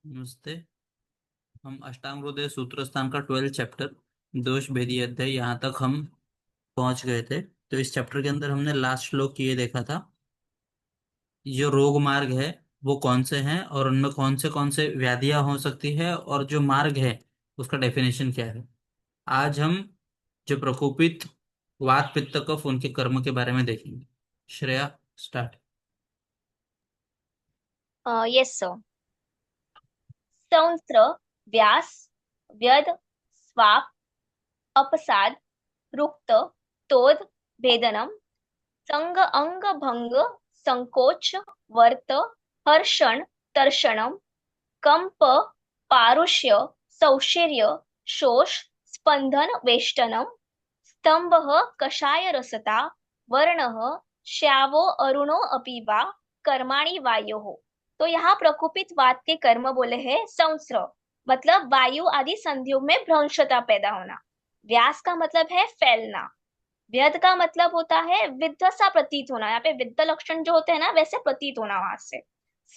नमस्ते। हम अष्टांग हृदय सूत्र स्थान का 12 चैप्टर दोष भेदी अध्याय यहाँ तक हम पहुंच गए थे। तो इस चैप्टर के अंदर हमने लास्ट श्लोक ये देखा था, जो रोग मार्ग है वो कौन से हैं और उनमें कौन से व्याधियां हो सकती है और जो मार्ग है उसका डेफिनेशन क्या है। आज हम जो प्रकोपित वात पित्त कफ उनके कर्म के बारे में देखेंगे। श्रेया, स्टार्ट। Yes sir. संवत्सर, व्यास, व्यध, स्वाप, अपसाद, रुक्त, तोद, भेदनम, संग अंग भंग, संकोच, वर्त, हर्षण, तर्षणम, कंप, पारुष्य, सौशीर्य, शोष, स्पंदन, वेष्टनम, स्तंभ, कषाय रसता, वर्ण, श्यावो अरुणो अपि वा, कर्माणि वायो। तो यहाँ प्रकुपित वात के कर्म बोले हैं संस्र, मतलब वायु आदि संधियों में भ्रंशता पैदा होना। व्यास का मतलब है फैलना। व्यध का मतलब होता है विद्ध सा प्रतीत होना, यहाँ पे विद्ध लक्षण जो होते हैं ना वैसे प्रतीत होना वहां से।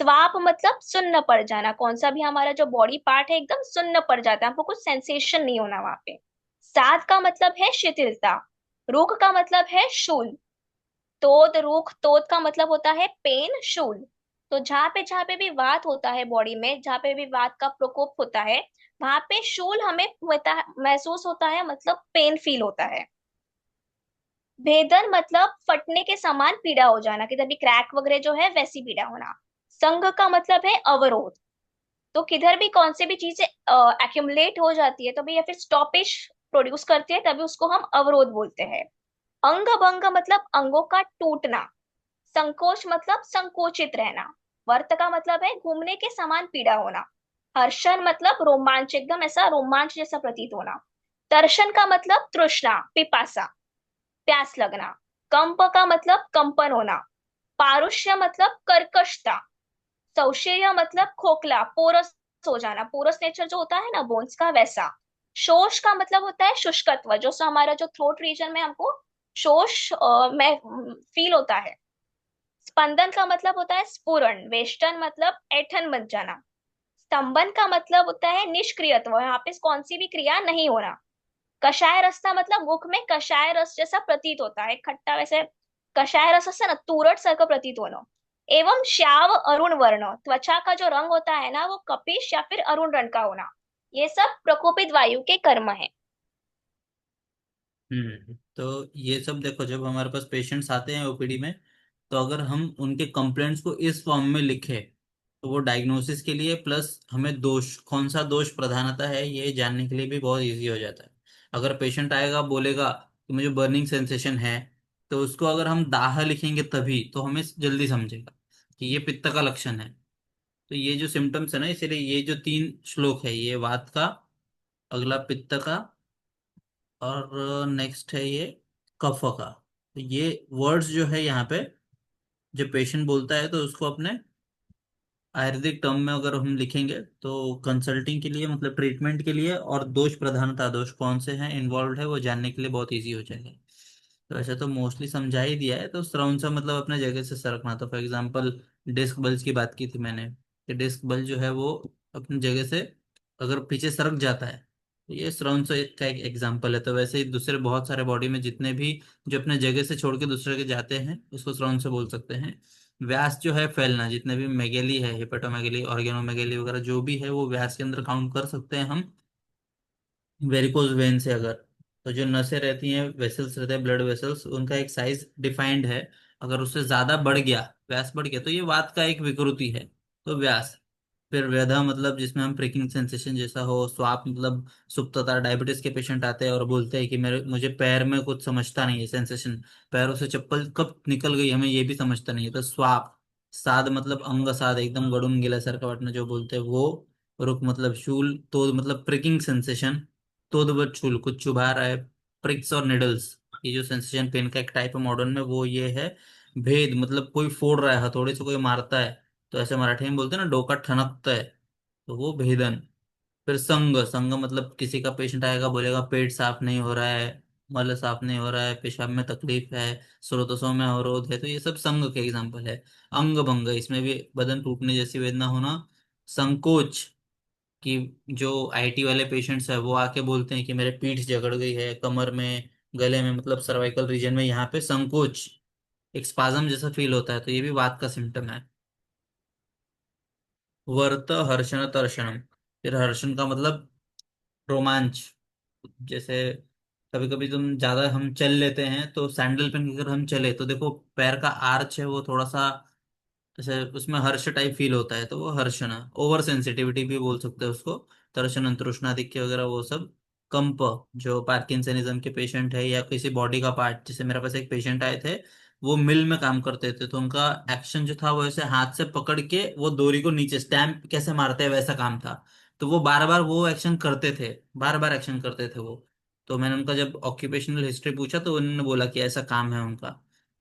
स्वाप मतलब सुन्न पड़ जाना, कौन सा भी हमारा जो बॉडी पार्ट है एकदम सुन्न पड़ जाता है, हमको कुछ सेंसेशन नहीं होना वहां पे। साध का मतलब है शिथिलता। रुख का मतलब है शूल। तोद, रुख, तोद का मतलब होता है पेन, शूल। तो जहाँ पे भी वात होता है बॉडी में, जहाँ पे भी वात का प्रकोप होता है, वहां पे शूल हमें महसूस होता है, मतलब पेन फील होता है। भेदन मतलब फटने के समान पीड़ा हो जाना, किधर भी क्रैक वगैरह जो है वैसी पीड़ा होना। संघ का मतलब है अवरोध। तो किधर भी कौन सी भी चीजें एक्यूमुलेट हो जाती है तभी, या फिर स्टॉपेज प्रोड्यूस करती है तभी उसको हम अवरोध बोलते हैं। अंग भंग मतलब अंगों का टूटना। संकोच मतलब संकोचित रहना। वर्त का मतलब है घूमने के समान पीड़ा होना। हर्षण मतलब रोमांच, एकदम ऐसा रोमांच जैसा प्रतीत होना। तर्षण का मतलब तृष्णा, पिपासा, प्यास लगना। कंप का मतलब कंपन होना। पारुष्य मतलब कर्कशता। सौशीर्य मतलब खोखला, पोरस हो जाना, पोरस नेचर जो होता है ना बोन्स का वैसा। शोष का मतलब होता है शुष्कत्व, जो सा हमारा जो थ्रोट रीजन में हमको शोष में फील होता है। स्पंदन का मतलब होता है स्फुरण। वेष्टन मतलब ऐठन मच जाना। स्तंभन का मतलब होता है निष्क्रियत्व, यहाँ पे कौन सी भी क्रिया नहीं होना। कषाय रसता मतलब मुख में कषाय रस जैसा प्रतीत होता है, खट्टा वैसे। कषाय रस से ना तुरट सा का प्रतीत होना। एवं श्याव अरुण वर्ण, त्वचा का जो रंग होता है ना वो कपिश या फिर अरुण रंग का होना। ये सब प्रकोपित वायु के कर्म है। तो ये सब देखो, जब हमारे पास पेशेंट्स आते हैं ओपीडी में, तो अगर हम उनके कंप्लेंट्स को इस फॉर्म में लिखें तो वो डायग्नोसिस के लिए प्लस हमें दोष कौन सा दोष प्रधानता है ये जानने के लिए भी बहुत इजी हो जाता है। अगर पेशेंट आएगा बोलेगा कि मुझे बर्निंग सेंसेशन है, तो उसको अगर हम दाह लिखेंगे तभी तो हमें जल्दी समझेगा कि ये पित्त का लक्षण है। तो ये जो सिम्टम्स है ना, इसीलिए ये जो 3 श्लोक है ये वात का, अगला पित्त का, और नेक्स्ट है ये कफ का। तो ये वर्ड्स जो है यहाँ पे जब पेशेंट बोलता है तो उसको अपने आयुर्वेदिक टर्म में अगर हम लिखेंगे तो कंसल्टिंग के लिए, मतलब ट्रीटमेंट के लिए, और दोष प्रधानता दोष कौन से हैं इन्वॉल्व है वो जानने के लिए बहुत इजी हो जाएगा। तो ऐसा तो मोस्टली समझा ही दिया है। तो श्रवण से मतलब अपने जगह से सरकना, तो फॉर एग्जांपल डिस्क बल्ज की बात की थी मैंने कि डिस्क बल्ज जो है वो अपनी जगह से अगर पीछे सरक जाता है, तो ये श्रवण से का एक एग्जांपल है। तो वैसे ही दूसरे बहुत सारे बॉडी में जितने भी जो अपने जगह से छोड़ के दूसरे के जाते हैं उसको श्रवण से बोल सकते हैं। व्यास जो है फैलना, जितने भी मेगेली है, हिपेटोमेगेली, ऑर्गेनोमेगेली वगैरह जो भी है वो व्यास के अंदर काउंट कर सकते हैं हम। वेरिकोज वेन से अगर, तो जो नसें रहती हैं, वेसल्स रहते हैं, ब्लड वेसल्स, उनका एक साइज डिफाइंड है। अगर उससे ज्यादा बढ़ गया, व्यास बढ़ गया, तो ये वात का एक विकृति है, तो व्यास। फिर व्यधा मतलब जिसमें हम प्रिकिंग सेंसेशन जैसा हो। स्वाप मतलब सुप्तता, डायबिटीज के पेशेंट आते हैं और बोलते हैं कि मेरे मुझे पैर में कुछ समझता नहीं है सेंसेशन, पैरों से चप्पल कब निकल गई हमें ये भी समझता नहीं है, तो स्वाप। साध मतलब अंग साध, एकदम गड़ून गिल्यासारखं वाटणं जो बोलते हैं वो। रुक मतलब शूल, तो मतलब प्रिकिंग सेंसेशन, तो छूल कुछ चुभा रहा है, प्रिक्स और निडल्स, ये जो सेंसेशन पेन का एक टाइप है मॉडर्न में वो ये है। भेद मतलब कोई फोड़ रहा है, हथौड़े से कोई मारता है, तो ऐसे मराठी में बोलते हैं ना डोका ठनकता है, तो वो भेदन। फिर संग, संग मतलब किसी का पेशेंट आएगा बोलेगा पेट साफ नहीं हो रहा है, मल साफ नहीं हो रहा है, पेशाब में तकलीफ है, स्रोतों में अवरोध है, तो ये सब संग के एग्जाम्पल है। अंग भंग, इसमें भी बदन टूटने जैसी वेदना होना। संकोच, कि जो आईटी वाले पेशेंट्स है वो आके बोलते हैं कि मेरे पीठ जकड़ गई है, कमर में, गले में, मतलब सर्वाइकल रीजन में यहाँ पे संकोच, एक स्पाज्म जैसा फील होता है, तो ये भी वात का सिम्टम है। वर्त हर्षण तर्षणम, फिर हर्षण का मतलब रोमांच। जैसे कभी कभी तुम ज्यादा हम चल लेते हैं तो सैंडल पहन के अगर हम चले तो देखो पैर का आर्च है वो थोड़ा सा, जैसे उसमें हर्ष टाइप फील होता है, तो वो हर्षण, ओवर सेंसिटिविटी भी बोल सकते हैं उसको। तर्षण तृष्णाधिक्य वगैरह वो सब। कंप, जो पार्किंसनिज्म के पेशेंट है या किसी बॉडी का पार्ट, जैसे मेरे पास एक पेशेंट आए थे, वो मिल में काम करते थे, तो उनका एक्शन जो था वो ऐसे हाथ से पकड़ के वो डोरी को नीचे स्टैंप कैसे मारते हैं वैसा काम था। तो वो बार बार वो एक्शन करते थे, बार बार एक्शन करते थे वो। तो मैंने उनका जब ऑक्यूपेशनल हिस्ट्री पूछा तो उन्होंने बोला कि ऐसा काम है उनका।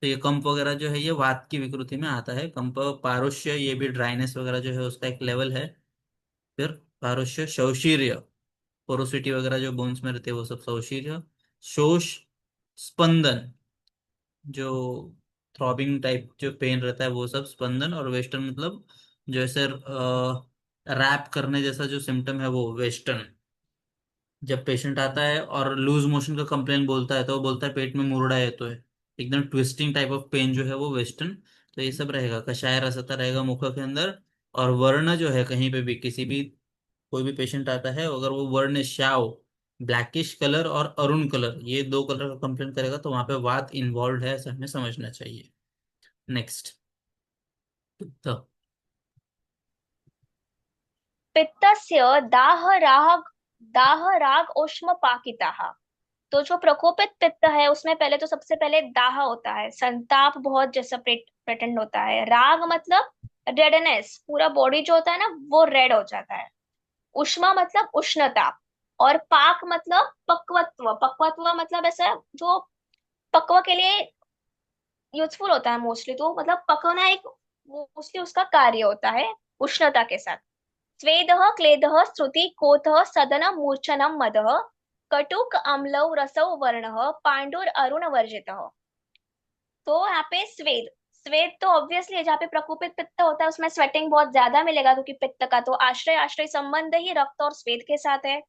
तो ये कंप वगैरह जो है ये वात की विकृति में आता है। कंप, पारुष्य, ये भी ड्राइनेस वगैरह जो है उसका एक लेवल है। फिर पारुष्य, शौशीर्य, पोरोसिटी वगैरह जो बोन्स में रहते हैं वो सब शौशीर्य। शोष, स्पंदन, जो थ्रॉबिंग टाइप जो पेन रहता है वो सब स्पंदन। और वेस्टर्न मतलब जो ऐसे रैप करने जैसा जो सिम्टम है वो वेस्टर्न। जब पेशेंट आता है और लूज मोशन का कंप्लेन बोलता है तो वो बोलता है पेट में मुरड़ा है, तो है एकदम ट्विस्टिंग टाइप ऑफ पेन जो है वो वेस्टर्न। तो ये सब रहेगा, कषाय रसता रहेगा मुख के अंदर। और वर्ण जो है कहीं पे भी किसी भी कोई भी पेशेंट आता है अगर वो वर्ण श्याव, ब्लैकिश कलर और अरुण कलर, ये दो कलर का कंप्लेन करेगा तो वहां पे वात इन्वॉल्व है, ऐसा हमें समझना चाहिए। नेक्स्ट। तो पित्तस्य दाह राग उष्मपाकिताः। तो जो प्रकोपित पित्त है उसमें पहले तो सबसे पहले दाह होता है, संताप बहुत जैसा प्रचंड होता है। राग मतलब रेडनेस, पूरा बॉडी जो होता है ना वो रेड हो जाता है। उष्मा मतलब उष्णता। और पाक मतलब पक्वत्व, पक्वत्व मतलब ऐसा जो पक्व के लिए यूजफुल होता है मोस्टली, तो मतलब पकना एक मोस्टली उसका कार्य होता है उष्णता के साथ। स्वेदः क्लेदः श्रुति कोतः सदन मूर्छनम मदः कटुक अम्लौ रसौ वर्णः पांडुर अरुण वर्जितः। तो यहाँ पे स्वेद, स्वेद तो ऑब्वियसली जहाँ पे प्रकोपित पित्त होता है उसमें स्वेटिंग बहुत ज्यादा मिलेगा, क्योंकि पित्त का तो आश्रय आश्रय संबंध ही रक्त और स्वेद के साथ है।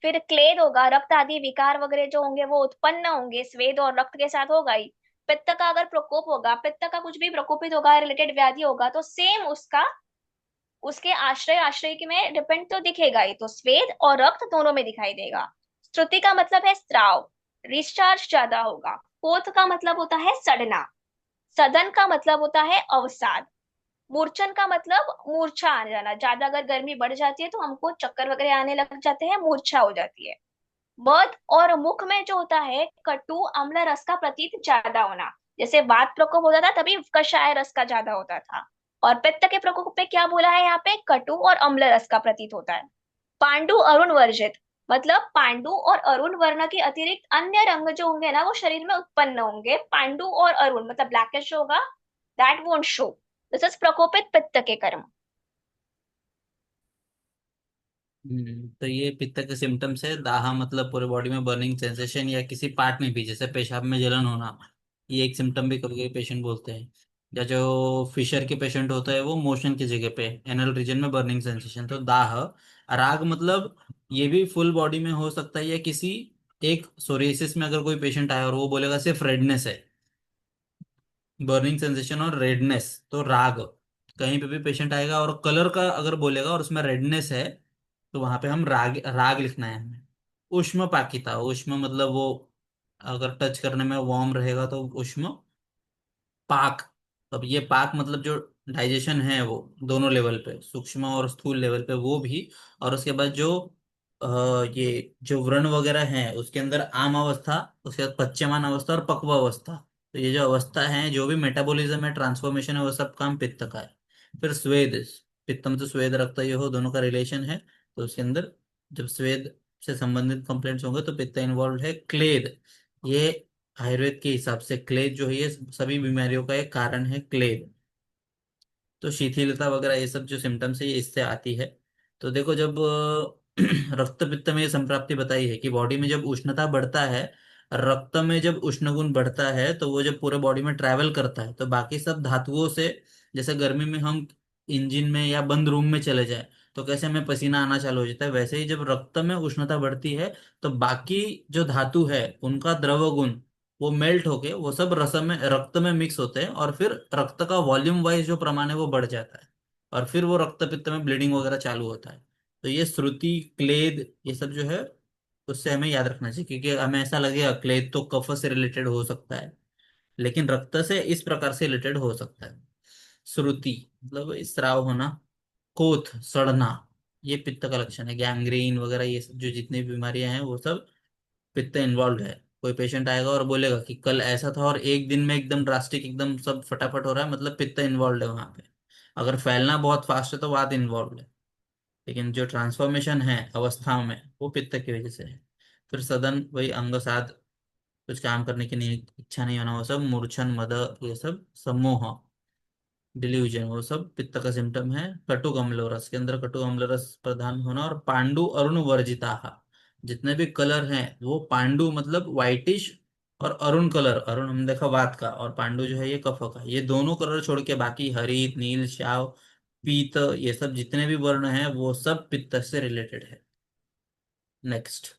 फिर क्लेद होगा, रक्त आदि विकार वगैरह जो होंगे वो उत्पन्न होंगे, स्वेद और रक्त के साथ होगा ही। पित्त का अगर प्रकोप होगा, पित्त का कुछ भी प्रकोपित होगा, रिलेटेड व्याधि होगा, तो सेम उसका उसके आश्रय आश्रय के में डिपेंड तो दिखेगा ही, तो स्वेद और रक्त दोनों में दिखाई देगा। श्रुति का मतलब है स्त्राव, डिस्चार्ज ज्यादा होगा। पोत का मतलब होता है सड़ना। सदन का मतलब होता है अवसाद। मूर्छन का मतलब मूर्छा आ जाना, ज्यादा अगर गर्मी बढ़ जाती है तो हमको चक्कर वगैरह आने लग जाते हैं, मूर्छा हो जाती है। मध और मुख में जो होता है कटु अम्ल रस का प्रतीत ज्यादा होना, जैसे वात प्रकोप होता था तभी कषाय रस का ज्यादा होता था। और पित्त के प्रकोप पे क्या बोला है यहाँ पे, कटु और अम्ल रस का प्रतीत होता है। पांडु अरुण वर्जित, मतलब पांडु और अरुण वर्ण के अतिरिक्त अन्य रंग जो होंगे ना वो शरीर में उत्पन्न होंगे। पांडु और अरुण मतलब ब्लैकिश होगा, that won't show. This is प्रकोपित पित्त के कर्म। तो ये पित्त के सिम्टम्स है। दाह मतलब पूरे बॉडी में बर्निंग सेंसेशन या किसी पार्ट में भी, जैसे पेशाब में जलन होना, ये एक सिम्टम भी कभी कभी पेशेंट बोलते हैं। या जो फिशर के पेशेंट होता है वो मोशन की जगह पे एनल रीजन में बर्निंग सेंसेशन, तो दाह। राग मतलब ये भी फुल बॉडी में हो सकता है, या किसी एक सोरियासिस में अगर कोई पेशेंट आया और वो बोलेगा सिर्फ रेडनेस है, बर्निंग सेंसेशन और रेडनेस, तो राग। कहीं पे भी पेशेंट आएगा और कलर का अगर बोलेगा और उसमें रेडनेस है तो वहां पे हम राग राग लिखना है हमें। उष्म पाकिता, उष्म मतलब वो अगर टच करने में वार्म रहेगा तो उष्म। पाक, अब ये पाक मतलब जो डाइजेशन है वो दोनों लेवल पे, सूक्ष्म और स्थूल लेवल पे वो भी। और उसके बाद जो ये जो व्रण वगैरह है उसके अंदर आम अवस्था, उसके बाद पच्यमान अवस्था और पक्व अवस्था। तो ये जो अवस्था है, जो भी मेटाबॉलिज्म है, ट्रांसफॉर्मेशन है, वो सब काम पित्त का है। फिर स्वेद, पित्त में तो स्वेद रक्त ये हो दोनों का रिलेशन है, तो उसके अंदर जब स्वेद से संबंधित कंप्लेंट्स होंगे तो पित्त इन्वॉल्व है। क्लेद, ये आयुर्वेद के हिसाब से क्लेद जो है ये सभी बीमारियों का एक कारण है, क्लेद। तो शिथिलता वगैरह ये सब जो सिम्टम्स है ये इससे आती है। तो देखो जब रक्त पित्त में ये संप्राप्ति बताई है कि बॉडी में जब उष्णता बढ़ता है, रक्त में जब उष्ण गुण बढ़ता है तो वो जब पूरे बॉडी में ट्रैवल करता है तो बाकी सब धातुओं से, जैसे गर्मी में हम इंजन में या बंद रूम में चले जाए तो कैसे हमें पसीना आना चालू हो जाता है, वैसे ही जब रक्त में उष्णता बढ़ती है तो बाकी जो धातु है उनका द्रव गुण वो मेल्ट होके वो सब रक्त में मिक्स होते हैं, और फिर रक्त का वॉल्यूम वाइज जो प्रमाण है वो बढ़ जाता है, और फिर वो रक्त पित्त में ब्लीडिंग वगैरह चालू होता है। तो ये श्रुति, क्लेद, ये सब जो है उससे हमें याद रखना चाहिए, क्योंकि हमें ऐसा लगेगा क्लेद तो कफ से रिलेटेड हो सकता है, लेकिन रक्त से इस प्रकार से रिलेटेड हो सकता है। श्रुति मतलब स्राव होना, कोथ सड़ना, ये पित्त का लक्षण है। गैंग्रीन वगैरह ये सब जो जितनी भी बीमारियां हैं वो सब पित्त इन्वॉल्व है। कोई पेशेंट आएगा और बोलेगा कि कल ऐसा था और एक दिन में एकदम ड्रास्टिक एकदम सब फटाफट हो रहा है, मतलब पित्त इन्वॉल्व है वहां पे। अगर फैलना बहुत फास्ट है तो वात इन्वॉल्व है, लेकिन जो ट्रांसफॉर्मेशन है अवस्थाओं में वो पित्त की वजह से है। फिर सदन वही अंग साध, कुछ काम करने की नहीं, इच्छा नहीं होना, वो सब मूर्छन मद, ये सब सम्मोह, डिल्यूजन, वो सब पित्त का सिम्टम है। कटुक अम्ल रस के अंदर कटु अम्ल रस प्रधान होना, और पांडु अरुण वर्जिता, जितने भी कलर हैं वो पांडु मतलब वाइटिश, और अरुण कलर, अरुण हमने देखा वात का, और पांडु जो है ये कफ का, ये दोनों कलर छोड़ के बाकी हरित नील श्याव पीत ये सब जितने भी वर्ण हैं वो सब पित्त से रिलेटेड है। नेक्स्ट।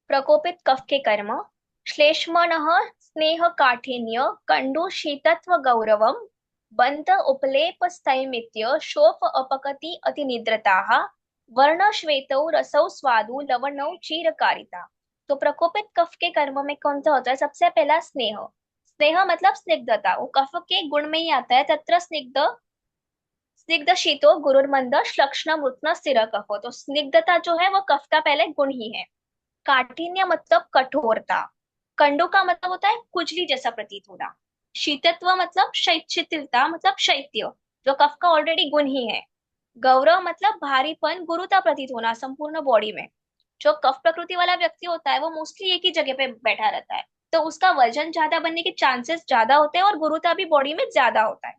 प्रकोपित कफ के कर्म। श्लेष्मणः स्नेह काठिन्य कंडु शीतत्व गौरवम बंध उपलेप स्थैमित्य शोफ अपकति अतिनिद्रताः वर्ण श्वेतौ रसौ स्वादु लवणौ चीरकारिता। तो प्रकोपित कफ के कर्म में कौन सा होता है? सबसे पहला स्नेह। स्नेह मतलब स्निग्धता, वो कफ के गुण में ही आता है। तत्र स्निग्ध, स्निग्ध शीतो गुरुर्मंद श्लक्ष्ण मृत्न स्थिर कफो। तो स्निग्धता जो है वो कफ का पहले गुण ही है। काठिन्य मतलब कठोरता। कंडु का मतलब होता है खुजली जैसा प्रतीत होना। शीतत्व मतलब शिथिलता मतलब शैत्य, जो कफ का ऑलरेडी गुण ही है। गौरव मतलब भारीपन गुरुता प्रतीत होना संपूर्ण बॉडी में। जो कफ प्रकृति वाला व्यक्ति होता है वो मोस्टली एक ही जगह पे बैठा रहता है, तो उसका वजन ज्यादा बनने के चांसेस ज्यादा होते हैं और गुरुता भी बॉडी में ज्यादा होता है।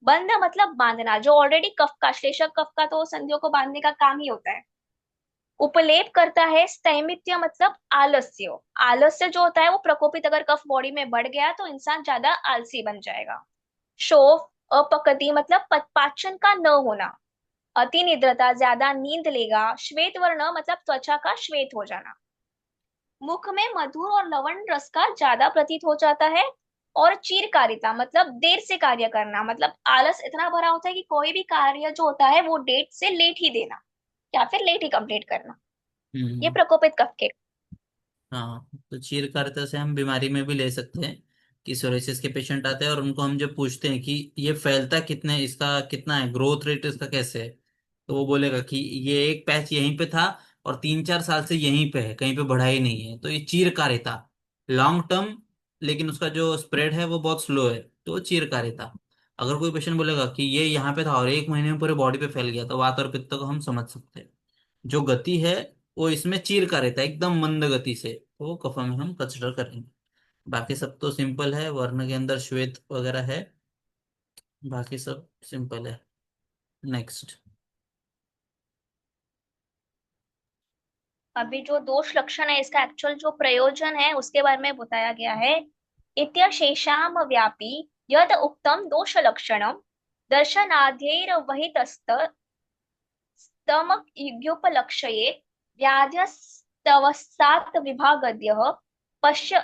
बंध मतलब बांधना, जो ऑलरेडी कफ का, श्लेषक कफ का तो संधियों को बांधने का काम ही होता है। उपलेप करता है। स्थैमित्य मतलब आलस्य। आलस्य जो होता है वो प्रकोपित अगर कफ बॉडी में बढ़ गया तो इंसान ज्यादा आलसी बन जाएगा। शोफ, अपकति मतलब पाचन का न होना। अति निद्रता, ज्यादा नींद लेगा। श्वेत वर्ण मतलब त्वचा का श्वेत हो जाना। मुख में मधुर और लवण रस का ज्यादा प्रतीत हो जाता है। और चीरकारिता मतलब देर से कार्य करना, मतलब आलस इतना भरा होता है कि कोई भी कार्य जो होता है वो डेट से लेट ही देना या फिर लेट ही कंप्लीट करना। ये हम्म। प्रकोपित कफ के। हाँ, तो चीरकारिता से हम बीमारी में भी ले सकते हैं, कि सोरेसिस के पेशेंट आते हैं और उनको हम जब पूछते हैं कि ये फैलता कितने, इसका कितना है ग्रोथ रेट, इसका कैसे है, तो वो बोलेगा कि ये एक पैच यहीं पे था और 3-4 साल से यहीं पे है, कहीं पे बढ़ा ही नहीं है, तो ये चीरकारिता लॉन्ग टर्म, लेकिन उसका जो स्प्रेड है वो बहुत स्लो है, तो वो चीरकारिता। अगर कोई पेशेंट बोलेगा कि ये यहाँ पे था और 1 महीने में पूरे बॉडी पे फैल गया, तो वात और पित्त को हम समझ सकते हैं। जो गति है वो इसमें चीर का रहता है एकदम मंद गति से, तो वो कफा में हम कंसिडर करेंगे। बाकी सब तो सिंपल है, वर्ण के अंदर श्वेत वगैरह है, बाकी सब सिंपल है। नेक्स्ट। अभी जो दोष लक्षण है इसका एक्चुअल जो प्रयोजन है उसके बारे में बताया गया है। इत्यशेषाम व्यापी यद उक्तम दोष लक्षणम दर्शनाद्यैर वहितस्त स्तमयुग्योपलक्ष्ये व्याध्यस्तवसात् विभागद्यः पश्य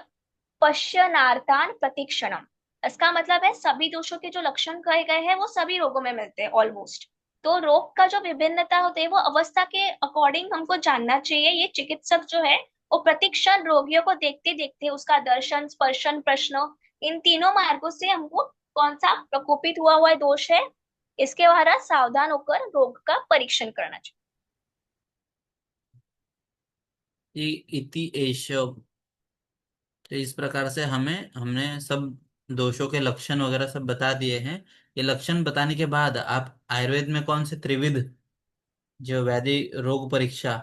पश्यनार्तान प्रतीक्षणम। इसका मतलब है सभी दोषों के जो लक्षण कहे गए हैं वो सभी रोगों में मिलते हैं ऑलमोस्ट। तो रोग का जो विभिन्नता होती है वो अवस्था के अकॉर्डिंग हमको जानना चाहिए। ये चिकित्सक जो है वो प्रतिक्षण रोगियों को देखते देखते उसका दर्शन स्पर्शन प्रश्न, इन तीनों मार्गों से हमको कौन सा प्रकोपित हुआ हुआ दोष है इसके द्वारा सावधान होकर रोग का परीक्षण करना चाहिए। इति एष, तो इस प्रकार से हमें हमने सब दोषों के लक्षण वगैरह सब बता दिए हैं। ये लक्षण बताने के बाद आप आयुर्वेद में कौन से त्रिविध जो व्याधि रोग परीक्षा,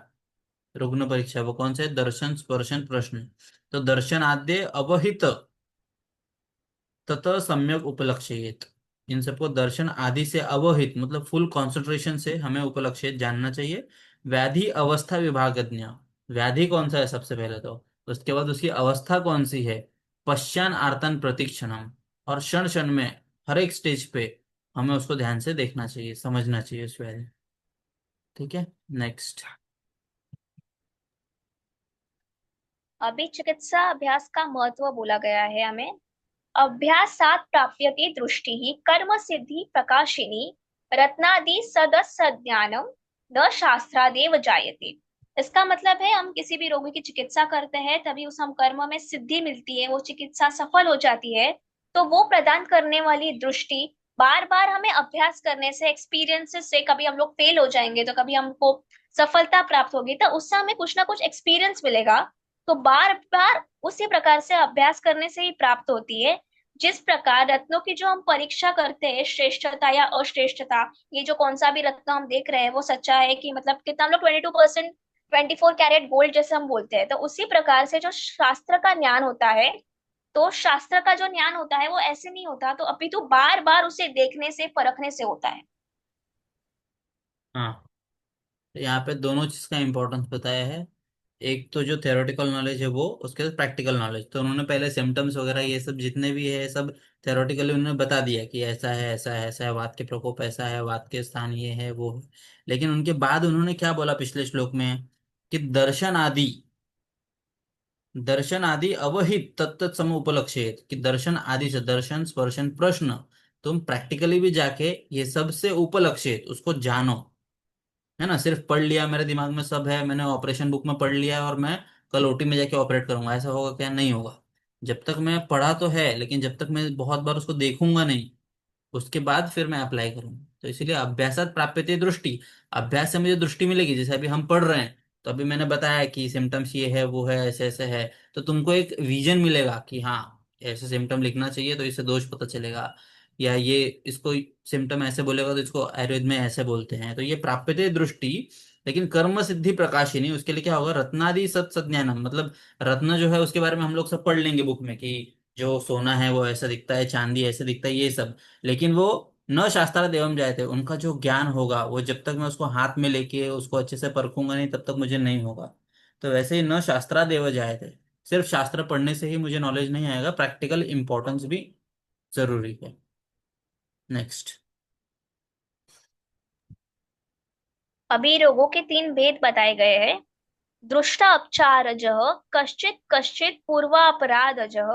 रुग्ण परीक्षा, वो कौन से? दर्शन स्पर्शन प्रश्न। तो दर्शन आद्य अवहित ततः सम्यक उपलक्षित, इन सबको दर्शन आदि से अवहित मतलब फुल कंसंट्रेशन से हमें उपलक्षित जानना चाहिए। व्याधि अवस्था विभागज्ञ, व्याधि कौन सा है सबसे पहले, तो उसके बाद उसकी अवस्था कौन सी है, पश्चान आर्तन प्रतीक्षणम, और क्षण क्षण में हर एक स्टेज पे हमें उसको ध्यान से देखना चाहिए, समझना चाहिए उस वैल्यू। ठीक है, नेक्स्ट। अभी चिकित्सा अभ्यास का महत्व बोला गया है हमें। अभ्यासात् प्राप्यते दृष्टिः कर्म सिद्धि प्रकाशिनी रत्नादि सदस्य ज्ञानम न शास्त्रादेव जायते। इसका मतलब है हम किसी भी रोगी की चिकित्सा करते हैं तभी उस हम कर्म में सिद्धि मिलती है, वो चिकित्सा सफल हो जाती है। तो वो प्रदान करने वाली दृष्टि बार बार हमें अभ्यास करने से, एक्सपीरियंसेस से, कभी हम लोग फेल हो जाएंगे तो कभी हमको सफलता प्राप्त होगी, तो उससे हमें कुछ ना कुछ एक्सपीरियंस मिलेगा। तो बार बार उसी प्रकार से अभ्यास करने से ही प्राप्त होती है। जिस प्रकार रत्नों की जो हम परीक्षा करते हैं, श्रेष्ठता या अश्रेष्ठता, ये जो कौन सा भी रत्न हम देख रहे हैं वो सच्चा है कि मतलब कितना, हम लोग 22%, 24 कैरेट गोल्ड जैसे हम बोलते हैं, तो उसी प्रकार से जो शास्त्र का ज्ञान होता है, तो शास्त्र का जो ज्ञान होता है वो ऐसे नहीं होता, तो अपितु बार बार उसे देखने से, परखने से होता है। हाँ, तो यहाँ पे दोनों चीज का इम्पोर्टेंस बताया है। एक तो जो थ्योरेटिकल नॉलेज है वो, उसके बाद प्रैक्टिकल नॉलेज। तो उन्होंने पहले सिम्टम्स वगैरह ये सब जितने भी है सब थ्योरेटिकली उन्होंने बता दिया कि ऐसा है, ऐसा है, ऐसा है, वात के प्रकोप ऐसा है, वात के स्थान ये है वो है। लेकिन उनके बाद उन्होंने क्या बोला पिछले श्लोक में, कि दर्शन आदि अवहित तत्त सम उपलक्षित, कि दर्शन आदि से, दर्शन स्पर्शन प्रश्न, तुम प्रैक्टिकली भी जाके ये सब से उपलक्षित उसको जानो। है ना, सिर्फ पढ़ लिया, मेरे दिमाग में सब है, मैंने ऑपरेशन बुक में पढ़ लिया और मैं कल ओटी में जाके ऑपरेट करूंगा, ऐसा होगा क्या? नहीं होगा। जब तक मैं पढ़ा तो है, लेकिन जब तक मैं बहुत बार उसको देखूंगा नहीं, उसके बाद फिर मैं अप्लाई करूंगा। तो इसीलिए अभ्यासात प्राप्यते दृष्टि, अभ्यास से मुझे दृष्टि मिलेगी। जैसे अभी हम पढ़ रहे हैं, तो अभी मैंने बताया कि सिम्टम्स ये है वो है ऐसे ऐसे है, तो तुमको एक विजन मिलेगा कि हाँ ऐसे सिम्टम लिखना चाहिए तो इससे दोष पता चलेगा, या ये इसको सिम्टम ऐसे बोलेगा तो इसको आयुर्वेद में ऐसे बोलते हैं, तो ये प्राप्यते दृष्टि। लेकिन कर्म सिद्धि प्रकाशिनी, उसके लिए क्या होगा, रत्नादि सत सज्ञानम, मतलब रत्न जो है उसके बारे में हम लोग सब पढ़ लेंगे बुक में कि जो सोना है वो ऐसा दिखता है, चांदी ऐसे दिखता है, ये सब। लेकिन वो न शास्त्रा देवम जायते, उनका जो ज्ञान होगा वो जब तक मैं उसको हाथ में लेके उसको अच्छे से परखूंगा नहीं, तब तक मुझे नहीं होगा। तो वैसे ही न शास्त्रा देव जायते, सिर्फ शास्त्र पढ़ने से ही मुझे नॉलेज नहीं आएगा, प्रैक्टिकल इंपॉर्टेंस भी जरूरी है। नेक्स्ट। अभी रोगों के तीन भेद बताए गए हैं। दृष्टापचारजः कश्चित् कश्चित् पूर्वापराधजः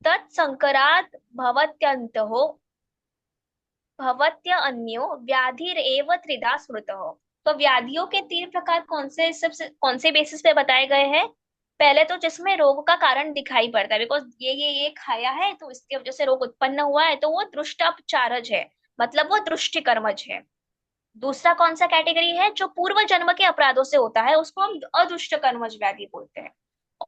तत्संकरात् भवत्यन्तहो भवत्य अन्यो व्याधिरेव त्रिधा स्मृतः। तो व्याधियों के तीन प्रकार कौन से बेसिस पे बताए गए हैं? पहले तो जिसमें रोग का कारण दिखाई पड़ता है, बिकॉज ये खाया है तो इसकी वजह से रोग उत्पन्न हुआ है, तो वो दृष्टापचारज है, मतलब वो दृष्टि कर्मज है। दूसरा कौन सा कैटेगरी है? जो पूर्व जन्म के अपराधों से होता है उसको हम अदृष्ट कर्मज व्याधि बोलते हैं।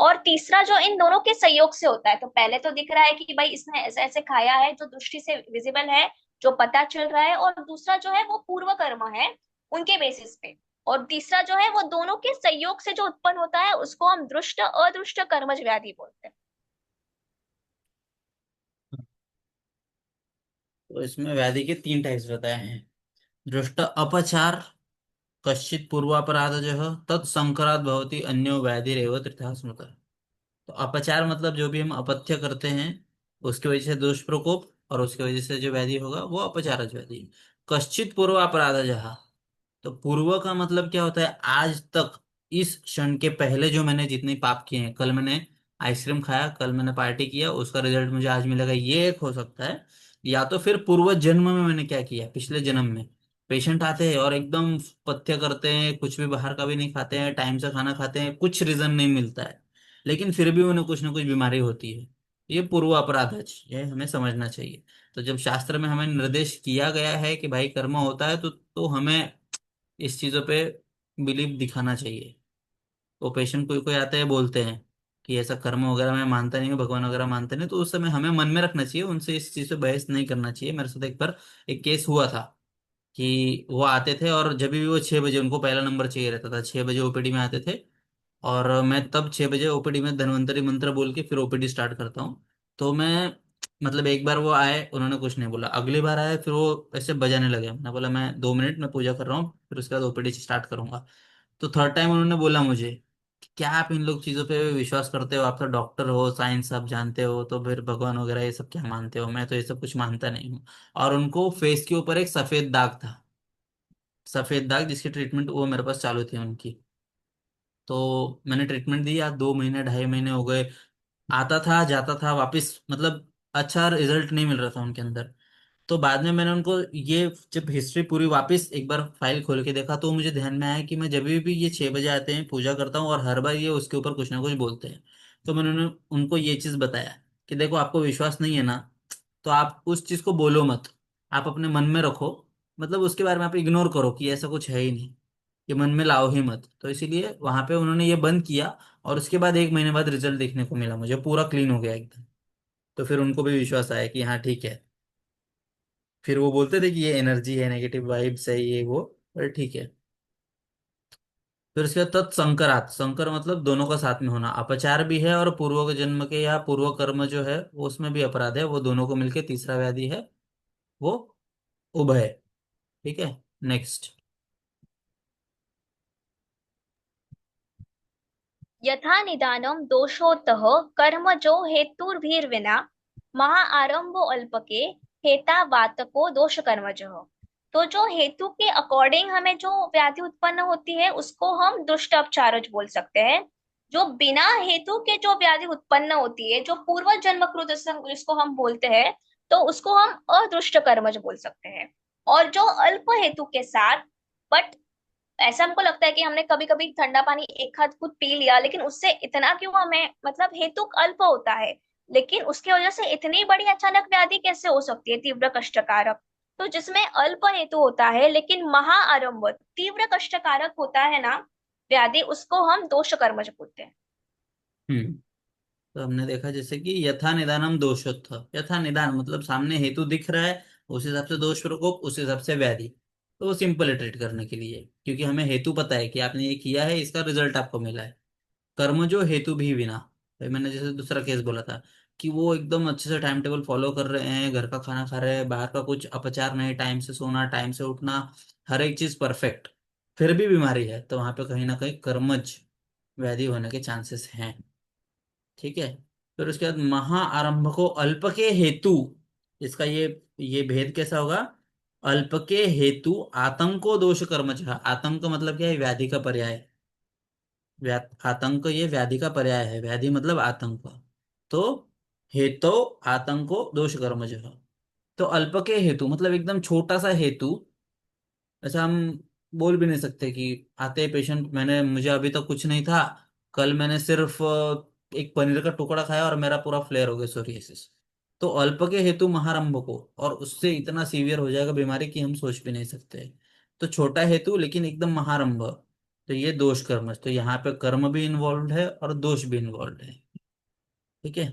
और तीसरा जो इन दोनों के संयोग से होता है, तो पहले तो दिख रहा है कि भाई इसने ऐसे ऐसे खाया है जो दृष्टि से विजिबल है, जो पता चल रहा है, और दूसरा जो है वो पूर्व कर्म है उनके बेसिस पे। और तीसरा जो है वो दोनों के संयोग से जो उत्पन्न होता है उसको हम दृष्ट अदृष्ट कर्मज व्याधि बोलते हैं। तो इसमें व्याधि के तीन टाइप्स बताए हैं। दृष्ट अपचार, कश्चित पूर्वापराधजः तत्संकरात् भवति अन्यो व्याधिरेव तृतीयः स्मृतः। तो अपचार मतलब जो भी हम अपथ्य करते हैं उसकी वजह से दुष्प्रकोप, और उसकी वजह से जो व्याधि होगा वो अपचारज व्याधि। कश्चित पूर्व अपराध जहा, तो पूर्व का मतलब क्या होता है, आज तक इस क्षण के पहले जो मैंने जितने पाप किए हैं, कल मैंने आइसक्रीम खाया, कल मैंने पार्टी किया, उसका रिजल्ट मुझे आज मिलेगा, ये एक हो सकता है। या तो फिर पूर्व जन्म में मैंने क्या किया, पिछले जन्म में। पेशेंट आते हैं और एकदम पथ्य करते हैं, कुछ भी बाहर का भी नहीं खाते हैं, टाइम से खाना खाते हैं, कुछ रीजन नहीं मिलता है, लेकिन फिर भी उन्हें कुछ ना कुछ बीमारी होती है। ये पूर्व अपराध है, ये हमें समझना चाहिए। तो जब शास्त्र में हमें निर्देश किया गया है कि भाई कर्म होता है, तो हमें इस चीजों पे बिलीव दिखाना चाहिए। वो पेशेंट कोई कोई आते हैं बोलते हैं कि ऐसा कर्म वगैरह मैं मानता नहीं हूँ, भगवान वगैरह मानते नहीं, तो उस समय हमें मन में रखना चाहिए, उनसे इस चीज पे बहस नहीं करना चाहिए। मेरे साथ एक बार एक केस हुआ था कि वो आते थे और जब भी वो 6 बजे, उनको पहला नंबर चाहिए रहता था, 6 बजे ओपीडी में आते थे। और मैं तब 6 बजे ओपीडी में धन्वंतरी मंत्र बोल के फिर ओपीडी स्टार्ट करता हूँ। तो मैं, मतलब एक बार वो आए, उन्होंने कुछ नहीं बोला, अगली बार आए फिर वो ऐसे बजाने लगे, मैं बोला मैं 2 मिनट में पूजा कर रहा हूँ, फिर उसके बाद ओपीडी स्टार्ट करूंगा। तो थर्ड टाइम उन्होंने बोला मुझे क्या आप इन लोग चीजों पे विश्वास करते हो? आप तो डॉक्टर हो, साइंस आप जानते हो, तो फिर भगवान वगैरह ये सब क्या मानते हो? मैं तो ये सब कुछ मानता नहीं हूँ। और उनको फेस के ऊपर एक सफेद दाग था, सफेद दाग, जिसकी ट्रीटमेंट वो मेरे पास चालू थी उनकी। तो मैंने ट्रीटमेंट दी, आज 2 महीने 2.5 महीने हो गए। आता था जाता था वापस, मतलब अच्छा रिजल्ट नहीं मिल रहा था उनके अंदर। तो बाद में मैंने उनको ये जब हिस्ट्री पूरी वापस एक बार फाइल खोल के देखा, तो मुझे ध्यान में आया कि मैं जब भी ये 6 बजे आते हैं पूजा करता हूँ, और हर बार ये उसके ऊपर कुछ ना कुछ बोलते हैं। तो मैंने उनको ये चीज बताया कि देखो, आपको विश्वास नहीं है ना, तो आप उस चीज को बोलो मत, आप अपने मन में रखो। मतलब उसके बारे में आप इग्नोर करो कि ऐसा कुछ है ही नहीं, ये मन में लाओ ही मत। तो इसीलिए वहां पे उन्होंने ये बंद किया। और उसके बाद 1 महीने बाद रिजल्ट देखने को मिला मुझे, पूरा क्लीन हो गया एकदम। तो फिर उनको भी विश्वास आया कि हाँ ठीक है। फिर वो बोलते थे कि ये एनर्जी है, नेगेटिव वाइब्स है, ये वो, पर ठीक है। फिर उसके बाद तत्संकरात, संकर मतलब दोनों का साथ में होना, अपचार भी है और पूर्व जन्म के या पूर्व कर्म जो है वो उसमें भी अपराध है, वो दोनों को मिलके तीसरा व्याधि है, वो उभय। ठीक है, नेक्स्ट। यथा निदानं दोषोतः कर्मजो हेतुर्भिर्विना महा आरंभो अल्पके हेतावातको दोष कर्मजः। तो जो हेतु के अकॉर्डिंग हमें जो व्याधि उत्पन्न होती है उसको हम दुष्ट अपचारज बोल सकते हैं। जो बिना हेतु के जो व्याधि उत्पन्न होती है, जो पूर्व जन्मकृत जिसको हम बोलते हैं, तो उसको हम अदृष्ट कर्मज बोल सकते हैं। और जो अल्प हेतु के साथ, बट ऐसा हमको लगता है कि हमने कभी कभी ठंडा पानी एक हाथ खुद पी लिया, लेकिन उससे इतना क्यों हमें, मतलब हेतु अल्प होता है, लेकिन उसकी वजह से इतनी बड़ी अचानक व्याधि कैसे हो सकती है, तीव्र कष्टकारक। तो जिसमें अल्प हेतु होता है लेकिन महा आरंभ तीव्र कष्टकारक होता है ना व्याधि, उसको हम दोष कर्मज बोलते हैं। हम्म। तो हमने देखा जैसे कि यथा निदानम दोषोत्थ, यथा निदान मतलब सामने हेतु दिख रहा है, उस हिसाब से दोष प्रकोप, उस हिसाब से व्याधि। तो वो सिंपल है ट्रीट करने के लिए, क्योंकि हमें हेतु पता है कि आपने ये किया है, इसका रिजल्ट आपको मिला है। कर्म जो हेतु भी बिना, भाई मैंने जैसे दूसरा केस बोला था कि वो एकदम अच्छे से टाइम टेबल फॉलो कर रहे हैं, घर का खाना खा रहे हैं, बाहर का कुछ अपचार नहीं, टाइम से सोना, टाइम से उठना, हर एक चीज परफेक्ट, फिर भी बीमारी है, तो वहां पे कहीं ना कहीं कर्मज व्याधि होने के चांसेस हैं। ठीक है। फिर उसके बाद महा आरंभ को अल्प के हेतु, इसका ये भेद कैसा होगा? अल्प के हेतु आतंको दोष कर्मज, आतंक मतलब क्या है? व्याधि का पर्याय। आतंक ये व्याधि का पर्याय है, व्याधि मतलब आतंक। तो हेतु आतंको दोष कर्मज। तो अल्प के हेतु मतलब एकदम छोटा सा हेतु, ऐसा हम बोल भी नहीं सकते कि आते पेशेंट, मैंने मुझे अभी तक कुछ नहीं था, कल मैंने सिर्फ एक पनीर का टुकड़ा खाया और मेरा पूरा फ्लेयर हो गया सोरियासिस। तो अल्प के हेतु महारंभ को, और उससे इतना सीवियर हो जाएगा बीमारी कि हम सोच भी नहीं सकते। तो छोटा हेतु लेकिन एकदम महारंभ, तो ये दोष कर्म, तो यहाँ पे कर्म भी इन्वॉल्व है और दोष भी इन्वॉल्व है। ठीक है।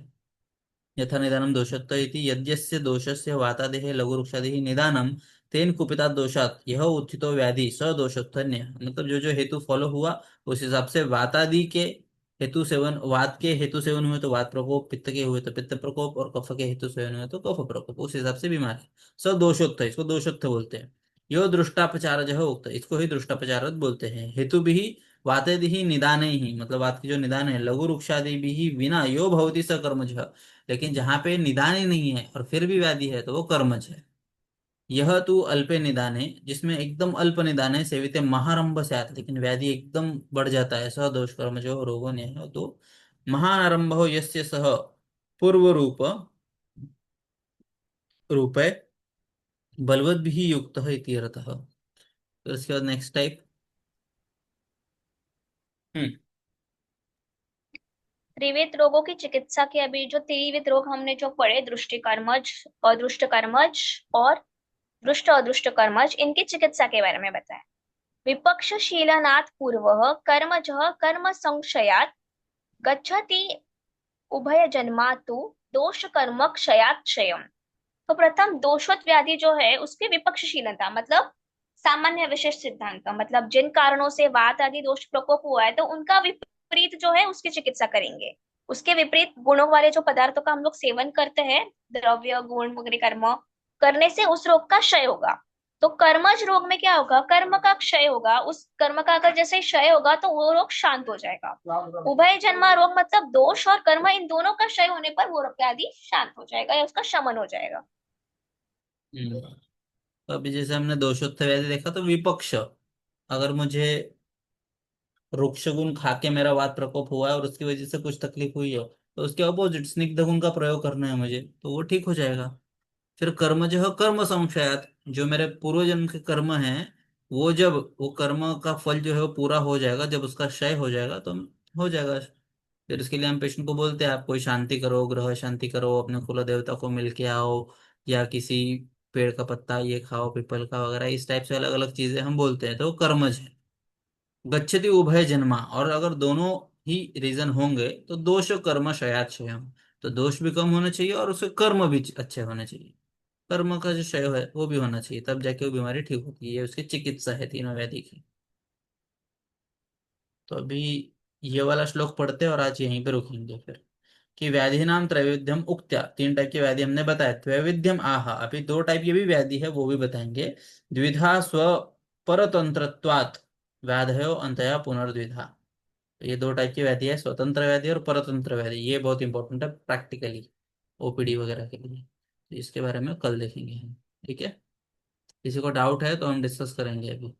यथा निदानं दोषत्व इति यद्यस्य दोषस्य वातादेः लघुरुक्षादिः निदानं तेन कुपिता दोषात् यह उत्थितो व्याधि स दोषोत्थन्य, मतलब जो जो हेतु फॉलो हुआ उस हिसाब से वातादि के हेतु सेवन, वात के हेतु सेवन हुए तो वात प्रकोप, पित्त के हुए तो पित्त प्रकोप, और कफ के हेतु सेवन हुए तो कफ प्रकोप, उस हिसाब से बीमार है। स दोषोत्थ, इसको दोषोत्थ बोलते हैं। यो दृष्टापचारज है उक्त, इसको ही दृष्टापचारज बोलते हैं। हेतु भी वातेदि ही निदाने ही, मतलब वात की जो निदान है, लघु रुक्षादि भी ही विना यो भवति स कर्मज। लेकिन जहां पे निदान ही नहीं है और फिर भी व्याधि है तो वो कर्मज है। यह तू अल्पे निदान है, जिसमें एकदम अल्प निदान है, सेविते महारंभ से आता, लेकिन व्याधि एकदम बढ़ जाता है, सह दोष कर्मजो रोगो न्याय तो महानारंभ हो यस्य सह पूर्व रूप रूपे बलवद भी युक्त है इति अर्थः। तो इसके बाद नेक्स्ट टाइप। हम्म। त्रिविध रोगों की चिकित्सा के अभी जो त्रिविध रोग हमने जो पढ़े, दृष्टि कर्मज, अदृष्ट कर्मज और दृष्ट अदृष्ट कर्मज, इनकी चिकित्सा के बारे में बताएं। विपक्षशीलनात् पूर्वः कर्मजः कर्म संशयात् गच्छति उभय जन्मा तो दोष कर्म क्षयात् क्षयम्। तो प्रथम दोषोत व्याधि जो है उसकी विपक्षशीलता मतलब सामान्य विशेष सिद्धांत, मतलब जिन कारणों से वात आदि दोष प्रकोप हुआ है तो उनका विपरीत जो है उसकी चिकित्सा करेंगे। उसके विपरीत गुणों वाले जो पदार्थों का हम लोग सेवन करते हैं, द्रव्य गुण वगैरह कर्म करने से उस रोग का क्षय होगा। तो कर्मज रोग में क्या होगा, कर्म का क्षय होगा, उस कर्म का अगर जैसे ही क्षय होगा तो वो रोग शांत हो जाएगा। उभय जन्मा रोग मतलब दोष और कर्म इन दोनों का क्षय होने पर वो रोग व्याधि शांत हो जाएगा या उसका शमन हो जाएगा। हम्म। तो अभी जैसे हमने दोषोत्तर व्याधि देखा, तो विपक्ष, अगर मुझे रुक्ष गुण खा के मेरा वात प्रकोप हुआ है और उसकी वजह से कुछ तकलीफ हुई है, तो उसके अपोजिट स्निग्ध गुण का प्रयोग करना है मुझे, तो वो ठीक हो जाएगा। फिर कर्म जो है, कर्म संशयात, जो मेरे पूर्व जन्म के कर्म हैं, वो जब वो कर्म का फल जो है वो पूरा हो जाएगा, जब उसका क्षय हो जाएगा तो हो जाएगा। फिर उसके लिए हम पेशेंट को बोलते हैं, आप कोई शांति करो, ग्रह शांति करो, अपने कुल देवता को मिल के आओ, या किसी पेड़ का पत्ता ये खाओ, पीपल का वगैरह, इस टाइप से अलग अलग चीजें हम बोलते हैं, तो वो कर्मज है। गच्छति उभय जन्मा, और अगर दोनों ही रीजन होंगे तो दोष और कर्म क्षयाक्षयम, तो दोष भी कम होना चाहिए और उसके कर्म भी अच्छे होने चाहिए। कर्म का जो क्षय है वो भी होना चाहिए, तब जाके वो बीमारी ठीक होती है। ये उसकी चिकित्सा है तीनों व्याधि की। तो अभी ये वाला श्लोक पढ़ते हैं और आज यहीं पे रुकेंगे फिर। कि व्याधि नाम त्रैविध्यम उक्त्या, तीन टाइप की व्याधि हमने बताया, त्रैविध्यम आह, अभी दो टाइप की भी व्याधि है वो भी बताएंगे। द्विधा स्व परतंत्रत्वात् व्याधयो अंतया पुनर्द्विधा। तो ये दो टाइप की व्याधि है, स्वतंत्र व्याधि और परतंत्र व्याधि, ये बहुत इंपॉर्टेंट है प्रैक्टिकली, ओपीडी वगैरह के लिए। तो इसके बारे में कल देखेंगे हम। ठीक है, किसी को डाउट है तो हम डिस्कस करेंगे अभी।